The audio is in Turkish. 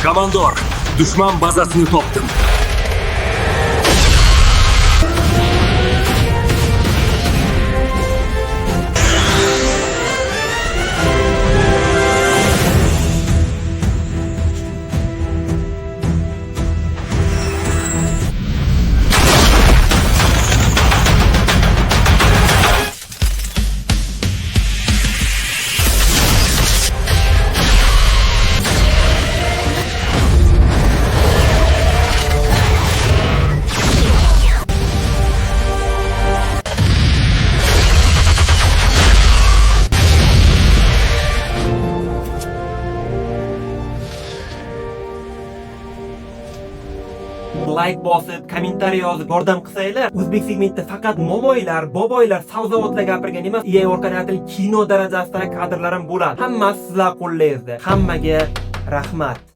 Komandor, düşman bazasını toptum. Like bosib, kommentariy yozib yordam qilsanglar, o'zbek segmentida faqat momoylar, boboylar savzavodlar gapirgan emas, EA orqali kino darajasida kadrlar ham bo'ladi. Hammasi sizlar qo'llangizda. Hammaga rahmat.